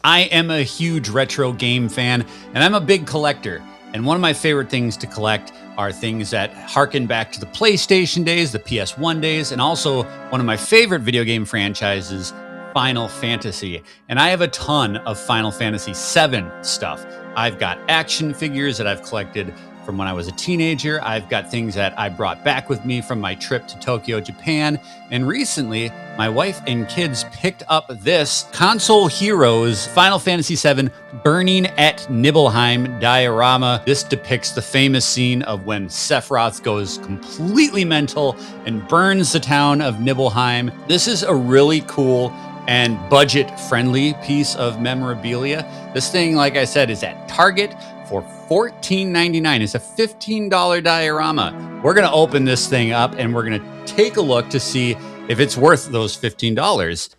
I am a huge retro game fan, and I'm a big collector. And one of my favorite things to collect are things that harken back to the PlayStation days, the PS1 days, and also one of my favorite video game franchises, Final Fantasy. And I have a ton of Final Fantasy VII stuff. I've got action figures that I've collected from when I was a teenager. I've got things that I brought back with me from my trip to Tokyo, Japan. And recently, my wife and kids picked up this Console Heroes Final Fantasy VII Burning at Nibelheim diorama. This depicts the famous scene of when Sephiroth goes completely mental and burns the town of Nibelheim. This is a really cool and budget-friendly piece of memorabilia. This thing, like I said, is at Target for $14.99. It's a $15 diorama. We're going to open this thing up and we're going to take a look to see if it's worth those $15.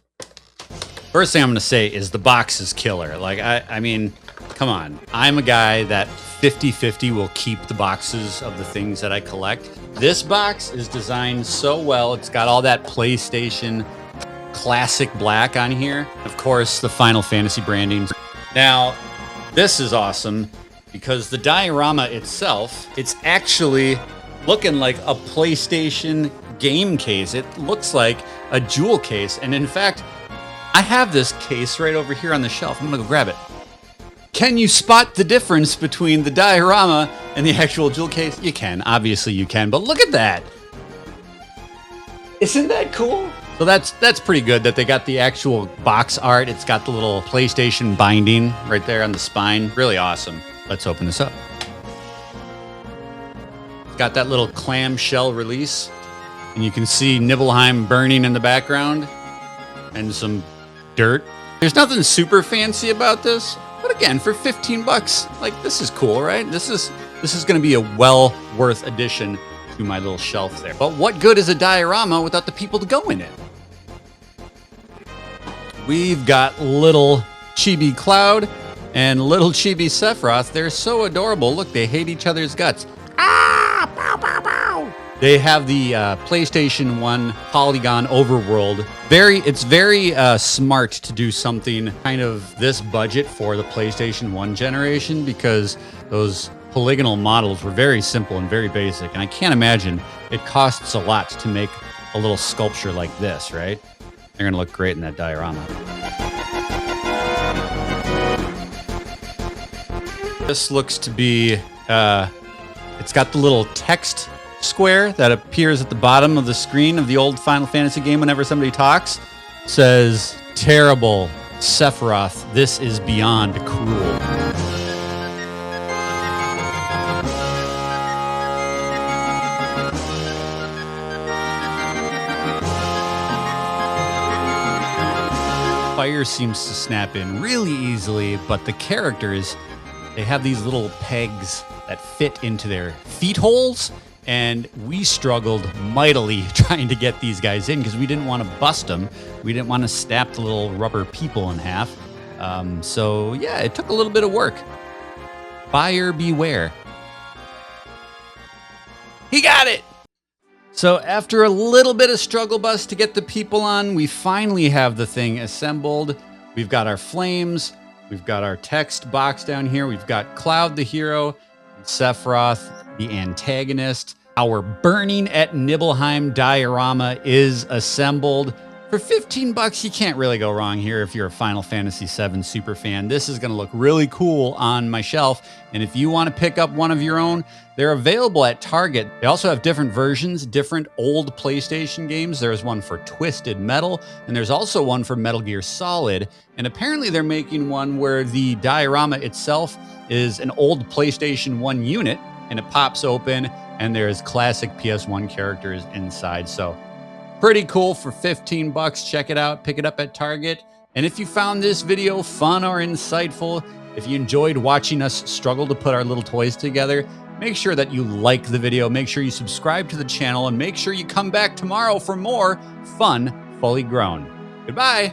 First thing I'm going to say is the box is killer. Like, I mean, come on. I'm a guy that 50-50 will keep the boxes of the things that I collect. This box is designed so well. It's got all that PlayStation classic black on here. Of course, the Final Fantasy branding. Now, this is awesome because the diorama itself, it's actually looking like a PlayStation game case. It looks like a jewel case. And in fact, I have this case right over here on the shelf. I'm gonna go grab it. Can you spot the difference between the diorama and the actual jewel case? You can, obviously you can, but look at that. Isn't that cool? So that's pretty good that they got the actual box art. It's got the little PlayStation binding right there on the spine. Really awesome. Let's open this up. It's got that little clamshell release. And you can see Nibelheim burning in the background. And some dirt. There's nothing super fancy about this. But again, for 15 bucks, like, this is cool, right? This is going to be a well worth addition to my little shelf there. But what good is a diorama without the people to go in it? We've got little Chibi Cloud and little Chibi Sephiroth. They're so adorable. Look, they hate each other's guts. Ah! Pow, pow, pow! They have the PlayStation 1 polygon overworld. It's very smart to do something kind of this budget for the PlayStation 1 generation because those polygonal models were very simple and very basic. And I can't imagine it costs a lot to make a little sculpture like this, right? They're going to look great in that diorama. This looks to be, it's got the little text square that appears at the bottom of the screen of the old Final Fantasy game whenever somebody talks. It says, "Terrible Sephiroth, this is beyond cruel." Fire seems to snap in really easily, but the characters, they have these little pegs that fit into their feet holes, and we struggled mightily trying to get these guys in because we didn't want to bust them. We didn't want to snap the little rubber people in half. So yeah, it took a little bit of work. Buyer beware. He got it! So after a little bit of struggle bus to get the people on, we finally have the thing assembled. We've got our flames. We've got our text box down here. We've got Cloud the hero, Sephiroth the antagonist. Our Burning at Nibelheim diorama is assembled. For 15 bucks, you can't really go wrong here if you're a Final Fantasy VII super fan. This is going to look really cool on my shelf. And if you want to pick up one of your own, they're available at Target. They also have different versions, different old PlayStation games. There's one for Twisted Metal, and there's also one for Metal Gear Solid. And apparently they're making one where the diorama itself is an old PlayStation 1 unit, and it pops open, and there's classic PS1 characters inside. So pretty cool for 15 bucks. Check it out. Pick it up at Target. And if you found this video fun or insightful, if you enjoyed watching us struggle to put our little toys together, make sure that you like the video, make sure you subscribe to the channel, and make sure you come back tomorrow for more fun Fully Grown. Goodbye.